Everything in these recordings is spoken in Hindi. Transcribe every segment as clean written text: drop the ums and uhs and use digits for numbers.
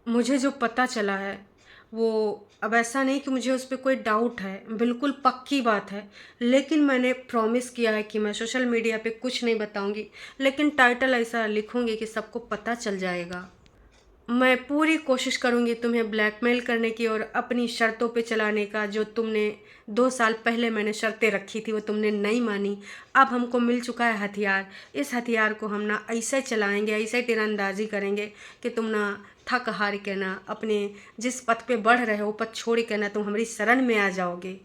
मुझे जो पता चला है वो अब ऐसा नहीं कि मुझे उस पे कोई डाउट है, बिल्कुल पक्की बात है। लेकिन मैंने प्रॉमिस किया है कि मैं सोशल मीडिया पे कुछ नहीं बताऊंगी, लेकिन टाइटल ऐसा लिखूंगी कि सबको पता चल जाएगा। मैं पूरी कोशिश करूंगी तुम्हें ब्लैकमेल करने की और अपनी शर्तों पे चलाने का। जो तुमने 2 साल पहले मैंने शर्तें रखी थी वो तुमने नहीं मानी। अब हमको मिल चुका है हथियार। इस हथियार को हम ना ऐसे चलाएंगे, ऐसे तीरंदाजी करेंगे कि तुम ना थक हार के ना अपने जिस पथ पे बढ़ रहे हो पथ छोड़ के ना तुम हमारी शरण में आ जाओगे।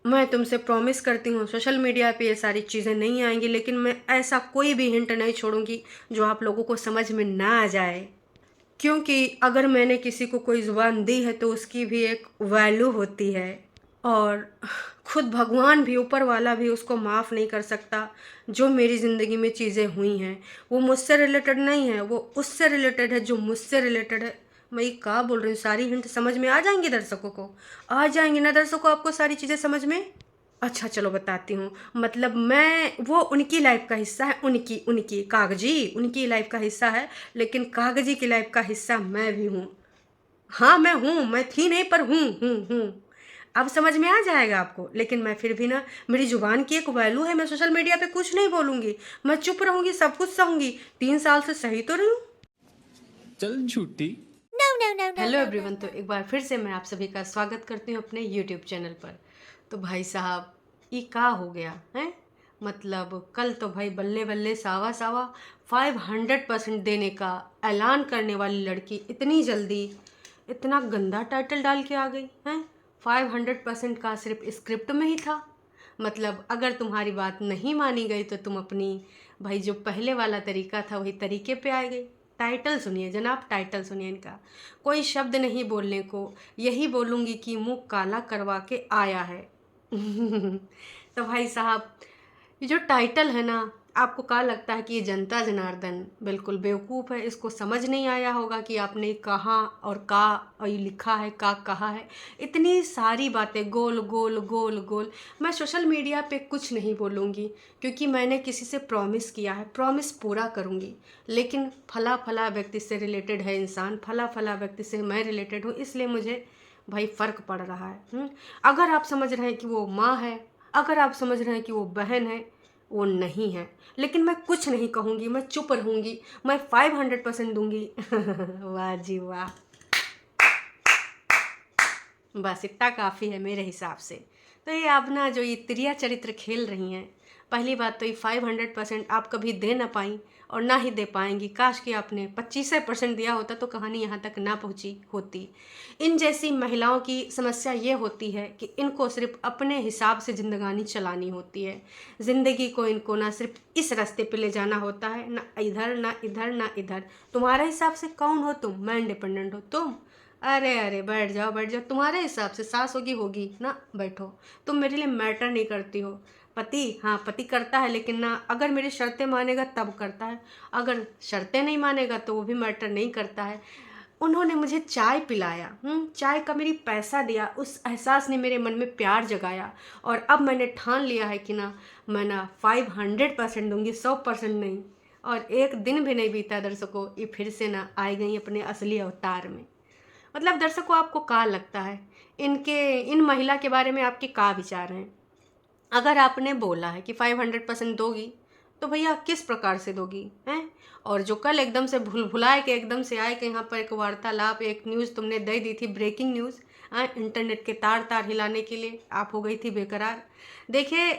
मैं तुमसे प्रॉमिस करती हूँ सोशल मीडिया पे ये सारी चीज़ें नहीं आएंगी, लेकिन मैं ऐसा कोई भी हिंट नहीं छोड़ूंगी जो आप लोगों को समझ में ना आ जाए। क्योंकि अगर मैंने किसी को कोई ज़ुबान दी है तो उसकी भी एक वैल्यू होती है। और खुद भगवान भी, ऊपर वाला भी उसको माफ़ नहीं कर सकता। जो मेरी ज़िंदगी में चीज़ें हुई हैं वो मुझसे रिलेटेड नहीं है, वो उससे रिलेटेड है जो मुझसे रिलेटेड है। मैं ये क्या बोल रही हूँ, सारी हिंट समझ में आ जाएंगी दर्शकों को? आ जाएंगी ना दर्शकों आपको सारी चीज़ें समझ में? अच्छा चलो बताती हूँ। मतलब मैं वो उनकी लाइफ का हिस्सा है, उनकी उनकी कागजी उनकी लाइफ का हिस्सा है, लेकिन कागजी की लाइफ का हिस्सा मैं भी हूँ। हाँ मैं हूँ, मैं थी नहीं पर हूँ। अब समझ में आ जाएगा आपको। लेकिन मैं फिर भी ना, मेरी जुबान की एक वैल्यू है। मैं सोशल मीडिया पे कुछ नहीं बोलूँगी, मैं चुप रहूँगी, सब कुछ सहूँगी। 3 साल से सही तो रही हूँ। चल झूठी। हेलो एवरीवन, तो एक बार फिर से मैं आप सभी का स्वागत करती हूँ अपने यूट्यूब चैनल पर। तो भाई साहब, ये का हो गया है? मतलब कल तो भाई बल्ले बल्ले सावा सावा 500% देने का ऐलान करने वाली लड़की इतनी जल्दी इतना गंदा टाइटल डाल के आ गई है। 500% का सिर्फ स्क्रिप्ट में ही था। मतलब अगर तुम्हारी बात नहीं मानी गई तो तुम अपनी, भाई जो पहले वाला तरीका था वही तरीके पे आ गई। टाइटल सुनिए जनाब, टाइटल सुनिए इनका। कोई शब्द नहीं बोलने को, यही बोलूँगी कि मुंह काला करवा के आया है। तो भाई साहब, ये जो टाइटल है ना, आपको क्या लगता है कि ये जनता जनार्दन बिल्कुल बेवकूफ़ है? इसको समझ नहीं आया होगा कि आपने कहाँ और का और ये लिखा है, का कहा है। इतनी सारी बातें गोल गोल गोल गोल। मैं सोशल मीडिया पे कुछ नहीं बोलूँगी क्योंकि मैंने किसी से प्रॉमिस किया है, प्रॉमिस पूरा करूँगी। लेकिन फला फला व्यक्ति से रिलेटेड है इंसान, फला फला व्यक्ति से मैं रिलेटेड हूँ, इसलिए मुझे भाई फ़र्क पड़ रहा है। अगर आप समझ रहे हैं कि वो माँ है, अगर आप समझ रहे हैं कि वो बहन है, वो नहीं है। लेकिन मैं कुछ नहीं कहूँगी, मैं चुप रहूँगी, मैं 500% दूंगी। वाह जी वाह, बस इतना काफ़ी है मेरे हिसाब से। तो ये आप ना जो ये त्रिया चरित्र खेल रही हैं, पहली बात तो ये 500% आप कभी दे ना पाई और ना ही दे पाएंगी। काश कि आपने 25% दिया होता तो कहानी यहाँ तक ना पहुँची होती। इन जैसी महिलाओं की समस्या ये होती है कि इनको सिर्फ अपने हिसाब से जिंदगानी चलानी होती है। ज़िंदगी को इनको ना सिर्फ इस रास्ते पे ले जाना होता है, ना इधर ना इधर ना इधर। तुम्हारे हिसाब से कौन हो तुम? मैं इंडिपेंडेंट हो तुम? अरे अरे बैठ जाओ बैठ जाओ, तुम्हारे हिसाब से सास होगी ना, बैठो। तुम मेरे लिए मैटर नहीं करती हो। पति, हाँ पति करता है, लेकिन ना अगर मेरी शर्तें मानेगा तब करता है, अगर शर्तें नहीं मानेगा तो वो भी मैटर नहीं करता है। उन्होंने मुझे चाय पिलाया, चाय का मेरी पैसा दिया, उस एहसास ने मेरे मन में प्यार जगाया। और अब मैंने ठान लिया है कि ना मैं ना 500% दूंगी, 100% नहीं। और एक दिन भी नहीं बीता दर्शकों, ये फिर से ना आई गई अपने असली अवतार में। मतलब दर्शकों, आपको क्या लगता है इनके, इन महिला के बारे में आपके क्या विचार हैं? अगर आपने बोला है कि 500% दोगी, तो भैया किस प्रकार से दोगी हैं? और जो कल एकदम से भूल भुलाए के एकदम से आए कि यहाँ पर एक वार्तालाप, एक न्यूज़ तुमने दे दी थी, ब्रेकिंग न्यूज़, इंटरनेट के तार तार हिलाने के लिए आप हो गई थी बेकरार। देखिए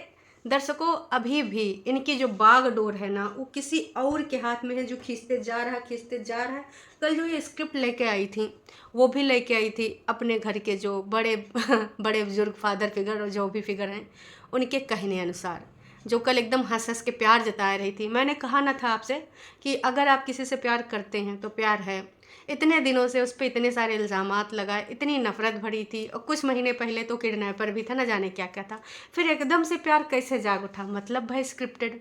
दर्शकों, अभी भी इनकी जो बागडोर है ना, वो किसी और के हाथ में है, जो खींचते जा रहा खींचते जा रहा है। कल जो ये स्क्रिप्ट लेके आई थी, वो भी लेके आई थी अपने घर के जो बड़े बड़े बुजुर्ग फादर फिगर और जो भी फिगर हैं, उनके कहने अनुसार। जो कल एकदम हंस हंस के प्यार जता रही थी। मैंने कहा ना था आपसे कि अगर आप किसी से प्यार करते हैं तो प्यार है। इतने दिनों से उस पर इतने सारे इल्ज़ामात लगाए, इतनी नफरत भरी थी, और कुछ महीने पहले तो किडनैपर भी था, ना जाने क्या क्या था। फिर एकदम से प्यार कैसे जाग उठा? मतलब भाई स्क्रिप्टेड।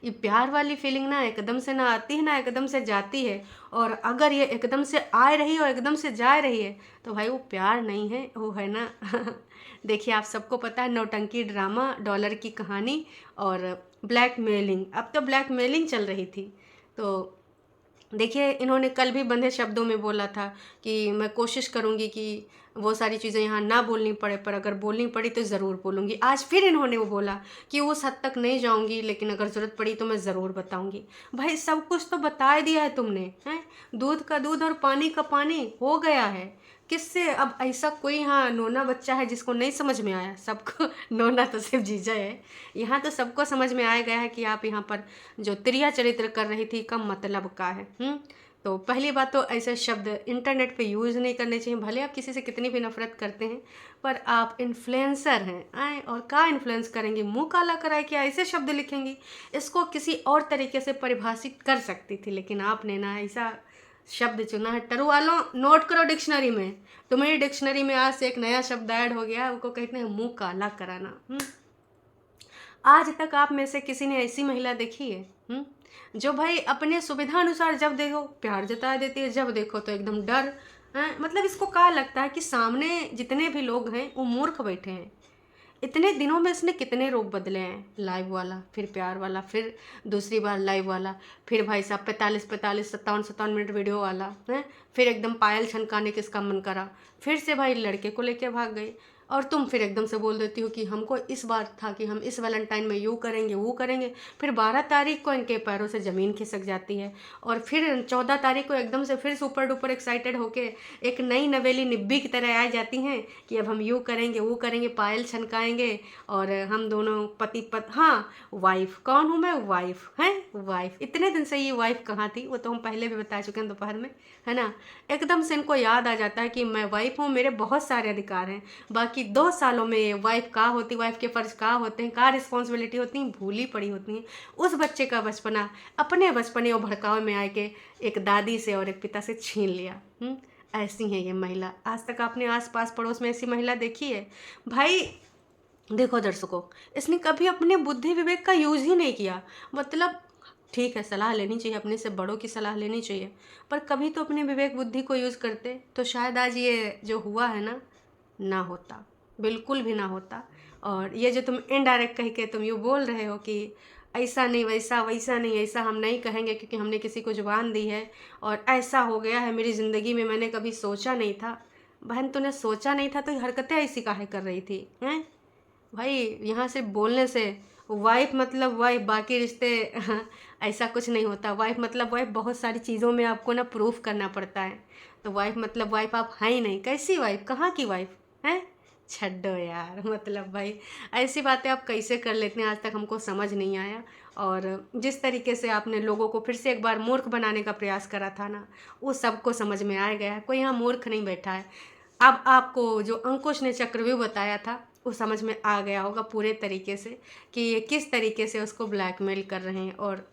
ये प्यार वाली फीलिंग ना एकदम से ना आती है, ना एकदम से जाती है। और अगर ये एकदम से आ रही है और एकदम से जा रही है तो भाई वो प्यार नहीं है, वो है ना। देखिए आप सबको पता है, नौटंकी ड्रामा, डॉलर की कहानी और ब्लैकमेलिंग। अब तो ब्लैकमेलिंग चल रही थी। तो देखिए, इन्होंने कल भी बंधे शब्दों में बोला था कि मैं कोशिश करूँगी कि वो सारी चीज़ें यहाँ ना बोलनी पड़े, पर अगर बोलनी पड़ी तो ज़रूर बोलूँगी। आज फिर इन्होंने वो बोला कि उस हद तक नहीं जाऊँगी, लेकिन अगर ज़रूरत पड़ी तो मैं ज़रूर बताऊँगी। भाई सब कुछ तो बता ही दिया है तुमने, हैं? दूध का दूध और पानी का पानी हो गया है। किससे अब ऐसा कोई यहाँ नोना बच्चा है जिसको नहीं समझ में आया? सबको नोना तो सिर्फ जीजा है। यहाँ तो सबको समझ में आ गया है कि आप यहाँ पर जो त्रिया चरित्र कर रही थी का मतलब का है। तो पहली बात तो ऐसे शब्द इंटरनेट पे यूज़ नहीं करने चाहिए, भले आप किसी से कितनी भी नफरत करते हैं, पर आप इन्फ्लुएंसर हैं आए और का इन्फ्लुएंस करेंगे, मुंह काला कराए क्या ऐसे शब्द लिखेंगी? इसको किसी और तरीके से परिभाषित कर सकती थी, लेकिन आपने ना ऐसा शब्द चुना है। टरू वालों, नोट करो डिक्शनरी में, तुम्हारी डिक्शनरी में आज से एक नया शब्द ऐड हो गया है, उसको कहते हैं मुंह काला कराना। आज तक आप में से किसी ने ऐसी महिला देखी है जो भाई अपने सुविधा अनुसार जब देखो प्यार जता देती है, जब देखो तो एकदम डर हैं? मतलब इसको क्या लगता है कि सामने जितने भी लोग हैं वो मूर्ख बैठे हैं। इतने दिनों में इसने कितने रूप बदले हैं, लाइव वाला, फिर प्यार वाला, फिर दूसरी बार लाइव वाला, फिर भाई साहब 45 57 मिनट वीडियो वाला है, फिर एकदम पायल छनकाने के इसका मन करा, फिर से भाई लड़के को लेके भाग गई। और तुम फिर एकदम से बोल देती हो कि हमको इस बार था कि हम इस वैलेंटाइन में यूँ करेंगे वो करेंगे, फिर 12 तारीख को इनके पैरों से ज़मीन खिसक जाती है, और फिर 14 तारीख को एकदम से फिर सुपर डुपर एक्साइटेड होके एक नई नवेली निब्बी की तरह आ जाती हैं कि अब हम यूँ करेंगे वो करेंगे, पायल छनकाएंगे और हम दोनों हाँ वाइफ। कौन हूँ मैं? वाइफ हैं, वाइफ। इतने दिन से ये वाइफ कहाँ थी वो तो हम पहले भी बता चुके हैं दोपहर में, है ना। एकदम से इनको याद आ जाता है कि मैं वाइफ हूँ, मेरे बहुत सारे अधिकार हैं, बाकी 2 सालों में वाइफ का होती, वाइफ के फ़र्ज का होते हैं, का रिस्पॉन्सिबिलिटी होती हैं, भूली पड़ी होती हैं। उस बच्चे का बचपना अपने बचपने और भड़कावे में आके एक दादी से और एक पिता से छीन लिया। ऐसी है ये महिला। आज तक आपने आस पास पड़ोस में ऐसी महिला देखी है? भाई देखो दर्शकों, इसने कभी अपने बुद्धि विवेक का यूज़ ही नहीं किया। मतलब ठीक है, सलाह लेनी चाहिए, अपने से बड़ों की सलाह लेनी चाहिए, पर कभी तो अपने विवेक बुद्धि को यूज़ करते तो शायद आज ये जो हुआ है ना होता, बिल्कुल भी ना होता। और ये जो तुम इनडायरेक्ट कह के तुम यूँ बोल रहे हो कि ऐसा नहीं वैसा, वैसा नहीं ऐसा, हम नहीं कहेंगे क्योंकि हमने किसी को जुबान दी है और ऐसा हो गया है मेरी ज़िंदगी में, मैंने कभी सोचा नहीं था। बहन, तूने सोचा नहीं था तो ये हरकतें ऐसी काहे कर रही थी, हैं? भाई यहाँ से बोलने से वाइफ मतलब वाइफ, बाकी रिश्ते ऐसा कुछ नहीं होता। वाइफ मतलब वाइफ, बहुत सारी चीज़ों में आपको ना प्रूफ करना पड़ता है। तो वाइफ मतलब वाइफ आप हैं ही नहीं। कैसी वाइफ? कहाँ की वाइफ हैं? छड्डो यार, मतलब भाई ऐसी बातें आप कैसे कर लेते हैं, आज तक हमको समझ नहीं आया। और जिस तरीके से आपने लोगों को फिर से एक बार मूर्ख बनाने का प्रयास करा था ना, वो सबको समझ में आ गया है। कोई यहाँ मूर्ख नहीं बैठा है। अब आपको जो अंकुश ने चक्रव्यूह बताया था वो समझ में आ गया होगा पूरे तरीके से कि ये किस तरीके से उसको ब्लैकमेल कर रहे हैं। और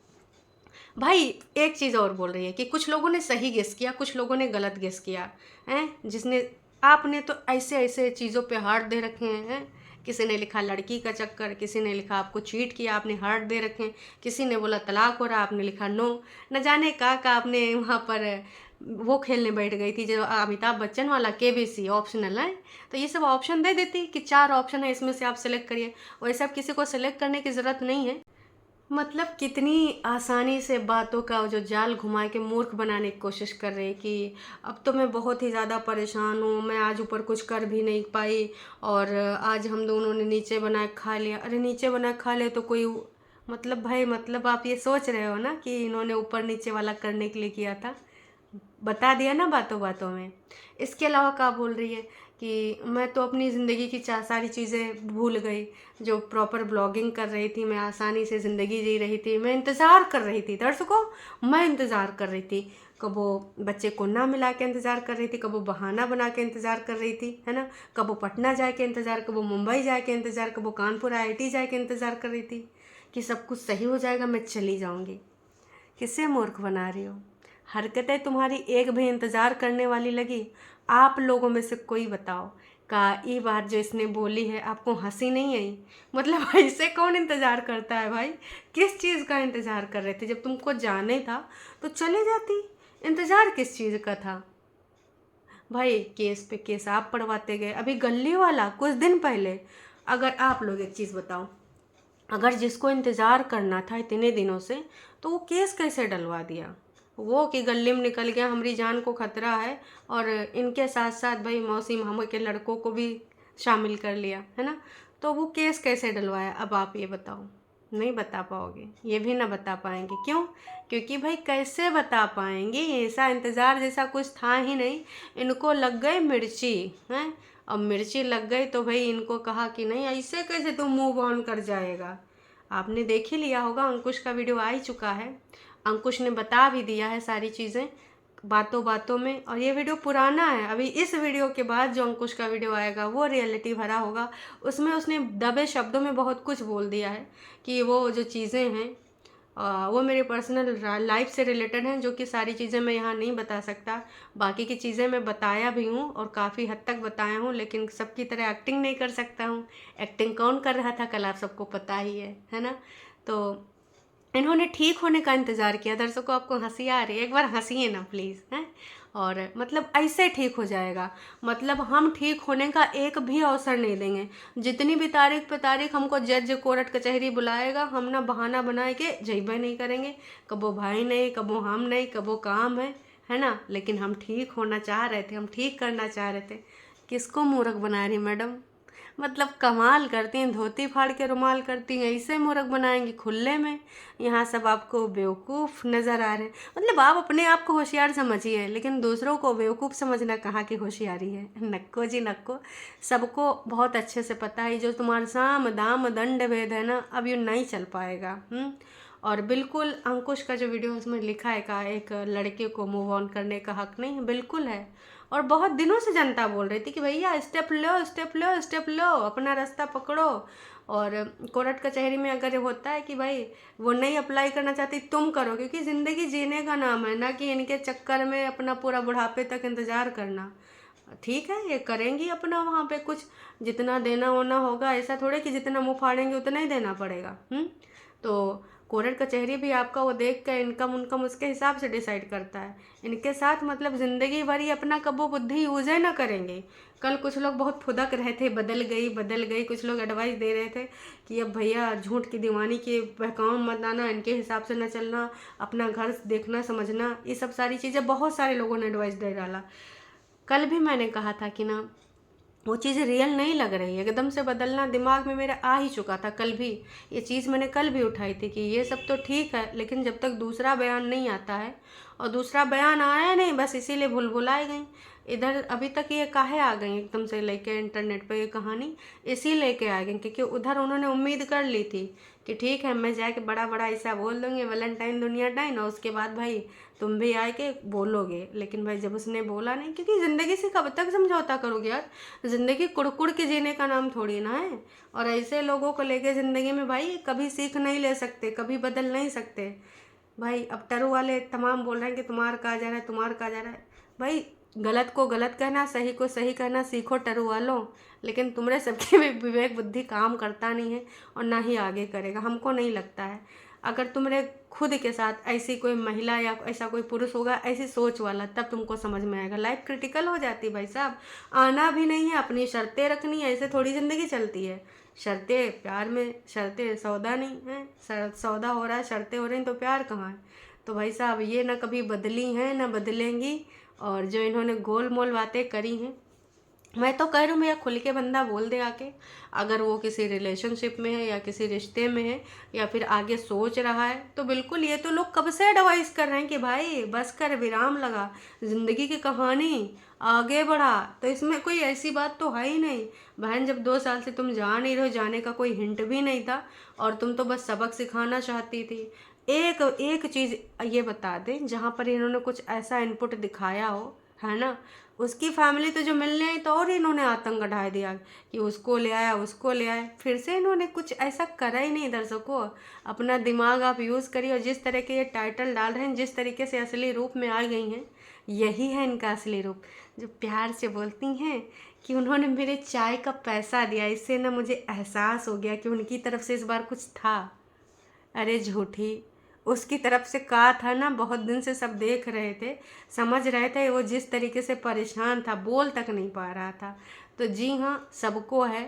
भाई एक चीज़ और बोल रही है कि कुछ लोगों ने सही गेस किया, कुछ लोगों ने गलत गेस किया हैं। जिसने आपने तो ऐसे ऐसे चीज़ों पे हार्ट दे रखे हैं। किसी ने लिखा लड़की का चक्कर, किसी ने लिखा आपको चीट किया, आपने हार्ट दे रखे हैं, किसी ने बोला तलाक हो रहा, आपने लिखा नो। न जाने का आपने वहाँ पर वो खेलने बैठ गई थी जो अमिताभ बच्चन वाला KBC ऑप्शनल है। तो ये सब ऑप्शन दे देती कि 4 ऑप्शन है, इसमें से आप सेलेक्ट करिए। वैसे अब किसी को सेलेक्ट करने की ज़रूरत नहीं है। मतलब कितनी आसानी से बातों का जो जाल घुमा के मूर्ख बनाने की कोशिश कर रहे कि अब तो मैं बहुत ही ज़्यादा परेशान हूँ, मैं आज ऊपर कुछ कर भी नहीं पाई और आज हम दोनों ने नीचे बना के खा लिया। अरे नीचे बना के खा लिया तो कोई मतलब भाई, मतलब आप ये सोच रहे हो ना कि इन्होंने ऊपर नीचे वाला करने के लिए किया था? बता दिया ना बातों बातों में। इसके अलावा क्या बोल रही है कि मैं तो अपनी ज़िंदगी की सारी चीज़ें भूल गई। जो प्रॉपर ब्लॉगिंग कर रही थी, मैं आसानी से ज़िंदगी जी रही थी, मैं इंतज़ार कर रही थी। दर्शकों, मैं इंतज़ार कर रही थी, कबो बच्चे को ना मिला के इंतज़ार कर रही थी, कबो बहाना बना के इंतज़ार कर रही थी, है ना। कबो पटना जाए के इंतज़ार, कबो मुंबई जाए के इंतज़ार, कबो कानपुर IIT जाए के इंतज़ार कर रही थी कि सब कुछ सही हो जाएगा, मैं चली जाऊँगी। किससे मूर्ख बना रही हो? हरकतें तुम्हारी एक भी इंतज़ार करने वाली लगी? आप लोगों में से कोई बताओ, का ये बात जो इसने बोली है आपको हंसी नहीं आई? मतलब ऐसे कौन इंतज़ार करता है भाई? किस चीज़ का इंतज़ार कर रहे थे? जब तुमको जाने था तो चले जाती, इंतज़ार किस चीज़ का था? भाई केस पे केस आप पढ़वाते गए। अभी गली वाला कुछ दिन पहले, अगर आप लोग एक चीज़ बताओ, अगर जिसको इंतज़ार करना था इतने दिनों से तो वो केस कैसे डलवा दिया? वो कि गले में निकल गया, हमारी जान को खतरा है, और इनके साथ साथ भाई मौसी मामा के लड़कों को भी शामिल कर लिया है ना। तो वो केस कैसे डलवाया, अब आप ये बताओ। नहीं बता पाओगे, ये भी ना बता पाएंगे। क्यों? क्योंकि भाई कैसे बता पाएंगे, ऐसा इंतज़ार जैसा कुछ था ही नहीं। इनको लग गए मिर्ची हैं, अब मिर्ची लग गई तो भाई इनको कहा कि नहीं ऐसे कैसे तुम मूव ऑन कर जाएगा। आपने देख ही लिया होगा, अंकुश का वीडियो आ ही चुका है, अंकुश ने बता भी दिया है सारी चीज़ें बातों बातों में। और ये वीडियो पुराना है, अभी इस वीडियो के बाद जो अंकुश का वीडियो आएगा वो रियलिटी भरा होगा। उसमें उसने दबे शब्दों में बहुत कुछ बोल दिया है कि वो जो चीज़ें हैं वो मेरे पर्सनल लाइफ से रिलेटेड हैं, जो कि सारी चीज़ें मैं यहाँ नहीं बता सकता। बाकी की चीज़ें मैं बताया भी हूँ और काफ़ी हद तक बताया हूँ, लेकिन सबकी तरह एक्टिंग नहीं कर सकता हूँ। एक्टिंग कौन कर रहा था कल, आप सबको पता ही है ना। तो इन्होंने ठीक होने का इंतज़ार किया। दर्शकों, आपको हंसी आ रही है, एक बार हंसिए ना प्लीज़ हैं। और मतलब ऐसे ठीक हो जाएगा, मतलब हम ठीक होने का एक भी अवसर नहीं देंगे। जितनी भी तारीख पे तारीख हमको जज कोर्ट कचहरी बुलाएगा, हम ना बहाना बनाए के जइबे नहीं करेंगे। कबो भाई नहीं, कबो हम नहीं, कबो काम है ना। लेकिन हम ठीक होना चाह रहे थे, हम ठीक करना चाह रहे थे। किसको मूर्ख बना रही मैडम, मतलब कमाल करती हैं, धोती फाड़ के रुमाल करती हैं, ऐसे मूर्ख बनाएंगी खुले में। यहाँ सब आपको बेवकूफ़ नज़र आ रहे हैं। मतलब आप अपने आप को होशियार समझिए, लेकिन दूसरों को बेवकूफ़ समझना कहाँ की होशियारी है। नक्को जी नक्को, सबको बहुत अच्छे से पता है जो तुम्हारा साम दाम दंड भेद है ना, अब ये नहीं चल पाएगा। और बिल्कुल अंकुश का जो वीडियो उसमें लिखा है का एक लड़के को मूव ऑन करने का हक नहीं है, बिल्कुल है। और बहुत दिनों से जनता बोल रही थी कि भैया स्टेप लो स्टेप लो स्टेप लो, अपना रास्ता पकड़ो। और कोर्ट कचहरी में अगर होता है कि भाई वो नहीं अप्लाई करना चाहती, तुम करो, क्योंकि ज़िंदगी जीने का नाम है ना, कि इनके चक्कर में अपना पूरा बुढ़ापे तक इंतज़ार करना। ठीक है, ये करेंगी अपना वहाँ पे कुछ, जितना देना होना होगा। ऐसा थोड़े कि जितना मुँह फाड़ेंगे उतना ही देना पड़ेगा। तो कोर्ट कचहरी भी आपका वो देख कर इनकम उनकम उसके हिसाब से डिसाइड करता है। इनके साथ मतलब ज़िंदगी भर ही अपना कबो बुद्धि यूज़ ना करेंगे। कल कुछ लोग बहुत फुदक रहे थे, बदल गई बदल गई, कुछ लोग एडवाइस दे रहे थे कि अब भैया झूठ की दीवानी के बहकाव मत आना, इनके हिसाब से न चलना, अपना घर देखना समझना, ये सब सारी चीज़ें बहुत सारे लोगों ने एडवाइस दे डाला। कल भी मैंने कहा था कि ना वो चीज़ रियल नहीं लग रही है, एकदम से बदलना दिमाग में मेरा आ ही चुका था। कल भी ये चीज़ मैंने कल भी उठाई थी कि ये सब तो ठीक है, लेकिन जब तक दूसरा बयान नहीं आता है, और दूसरा बयान आया नहीं, बस इसीलिए भुलभुलाई गई। इधर अभी तक ये काहे आ गई एकदम से लेके इंटरनेट पे ये कहानी, इसी लेके आ गई क्योंकि उधर उन्होंने उम्मीद कर ली थी कि ठीक है मैं जाके बड़ा बड़ा ऐसा बोल दूँगी वैलेंटाइन दुनिया टाइन, और उसके बाद भाई तुम भी आए के बोलोगे। लेकिन भाई जब उसने बोला नहीं, क्योंकि ज़िंदगी से कब तक समझौता करोगे यार, ज़िंदगी कुड़कुड़ के जीने का नाम थोड़ी ना है। और ऐसे लोगों को लेके ज़िंदगी में भाई कभी सीख नहीं ले सकते, कभी बदल नहीं सकते। भाई अब टरू वाले तमाम बोल रहे हैं कि तुम्हारा कहा जा रहा है, तुम्हारा कहा जा रहा है। भाई गलत को गलत कहना, सही को सही कहना सीखो टरू वालों, लेकिन तुम्हारे सबके में विवेक बुद्धि काम करता नहीं है और ना ही आगे करेगा, हमको नहीं लगता है। अगर तुम्हारे खुद के साथ ऐसी कोई महिला या ऐसा कोई पुरुष होगा ऐसी सोच वाला, तब तुमको समझ में आएगा। लाइफ क्रिटिकल हो जाती है भाई साहब, आना भी नहीं है, अपनी शर्तें रखनी है, ऐसे थोड़ी ज़िंदगी चलती है। शर्तें प्यार में, शर्तें सौदा नहीं है, सौदा हो रहा है शर्तें हो रही हैं तो प्यार कहाँ है। तो भाई साहब ये ना कभी बदली हैं ना बदलेंगी, और जो इन्होंने गोल मोल बातें करी हैं, मैं तो कह रही हूँ भैया खुल के बंदा बोल दे आके, अगर वो किसी रिलेशनशिप में है या किसी रिश्ते में है या फिर आगे सोच रहा है, तो बिल्कुल ये तो लोग कब से एडवाइस कर रहे हैं कि भाई बस कर, विराम लगा, ज़िंदगी की कहानी आगे बढ़ा। तो इसमें कोई ऐसी बात तो है ही नहीं बहन, जब 2 साल से तुम जा नहीं रहो, जाने का कोई हिंट भी नहीं था, और तुम तो बस सबक सिखाना चाहती थी। एक एक चीज़ ये बता दें जहाँ पर इन्होंने कुछ ऐसा इनपुट दिखाया हो, है ना, उसकी फैमिली तो जो मिलने आई तो और इन्होंने आतंक बढ़ा दिया कि उसको ले आया उसको ले आया। फिर से इन्होंने कुछ ऐसा करा ही नहीं। दर्शकों, अपना दिमाग आप यूज़ करिए, और जिस तरह के ये टाइटल डाल रहे हैं, जिस तरीके से असली रूप में आ गई हैं, यही है इनका असली रूप। जो प्यार से बोलती हैं कि उन्होंने मेरे चाय का पैसा दिया, इससे ना मुझे एहसास हो गया कि उनकी तरफ से इस बार कुछ था। अरे झूठी, उसकी तरफ से कहा था ना, बहुत दिन से सब देख रहे थे, समझ रहे थे वो जिस तरीके से परेशान था, बोल तक नहीं पा रहा था। तो जी हाँ, सबको है,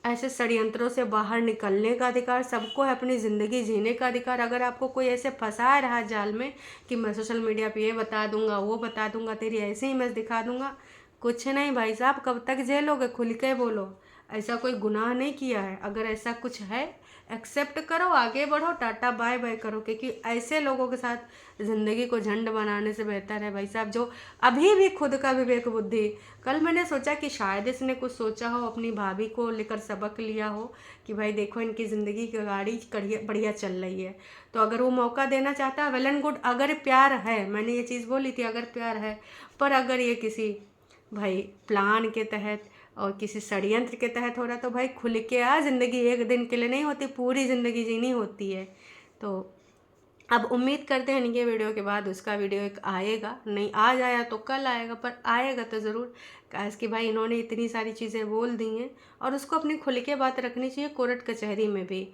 ऐसे षड्यंत्रों से बाहर निकलने का अधिकार सबको है, अपनी ज़िंदगी जीने का अधिकार। अगर आपको कोई ऐसे फंसा रहा है जाल में कि मैं सोशल मीडिया पे ये बता दूंगा, वो बता दूंगा, तेरी ऐसी इमेज दिखा दूंगा, कुछ नहीं भाई साहब, कब तक झेलोगे? खुल के बोलो, ऐसा कोई गुनाह नहीं किया है। अगर ऐसा कुछ है, एक्सेप्ट करो, आगे बढ़ो, टाटा बाय बाय करो, क्योंकि ऐसे लोगों के साथ ज़िंदगी को झंड बनाने से बेहतर है भाई साहब जो अभी भी खुद का विवेक बुद्धि। कल मैंने सोचा कि शायद इसने कुछ सोचा हो, अपनी भाभी को लेकर सबक लिया हो कि भाई देखो इनकी ज़िंदगी की गाड़ी बढ़िया चल रही है, तो अगर वो मौका देना चाहता है वेल एंड गुड। अगर प्यार है, मैंने ये चीज़ बोली थी, अगर प्यार है, पर अगर ये किसी भाई प्लान के तहत और किसी षड्यंत्र के तहत हो रहा, तो भाई खुल के आ, ज़िंदगी एक दिन के लिए नहीं होती, पूरी ज़िंदगी जीनी होती है। तो अब उम्मीद करते हैं इनके वीडियो के बाद उसका वीडियो एक आएगा, नहीं आज आया तो कल आएगा, पर आएगा तो ज़रूर। काश कि भाई इन्होंने इतनी सारी चीज़ें बोल दी हैं और उसको अपनी खुल के बात रखनी चाहिए कोर्ट कचहरी में भी।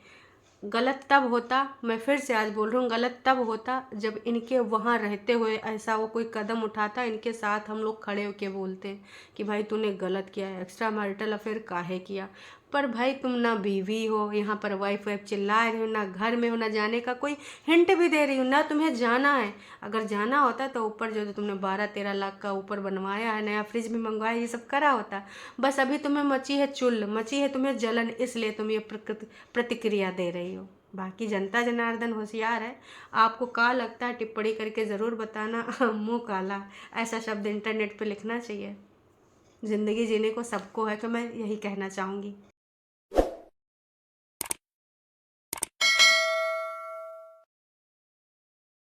गलत तब होता, मैं फिर से आज बोल रही हूँ, गलत तब होता जब इनके वहाँ रहते हुए ऐसा वो कोई कदम उठाता, इनके साथ हम लोग खड़े होके बोलते कि भाई तूने गलत किया है, एक्स्ट्रा मैरिटल अफेयर काहे किया। पर भाई तुम ना बीवी हो, यहाँ पर वाइफ चिल्ला रही हो, ना घर में हो, ना जाने का कोई हिंट भी दे रही हो, ना तुम्हें जाना है। अगर जाना होता तो ऊपर जो तुमने 12-13 लाख का ऊपर बनवाया है, नया फ्रिज भी मंगवाया, ये सब करा होता। बस अभी तुम्हें मची है चुल, मची है तुम्हें जलन, इसलिए तुम ये प्रतिक्रिया दे रही हो। बाकी जनता जनार्दन होशियार है, आपको क्या लगता है टिप्पणी करके ज़रूर बताना। मुँह काला ऐसा शब्द इंटरनेट पे लिखना चाहिए। ज़िंदगी जीने को सबको है, कि मैं यही कहना चाहूँगी।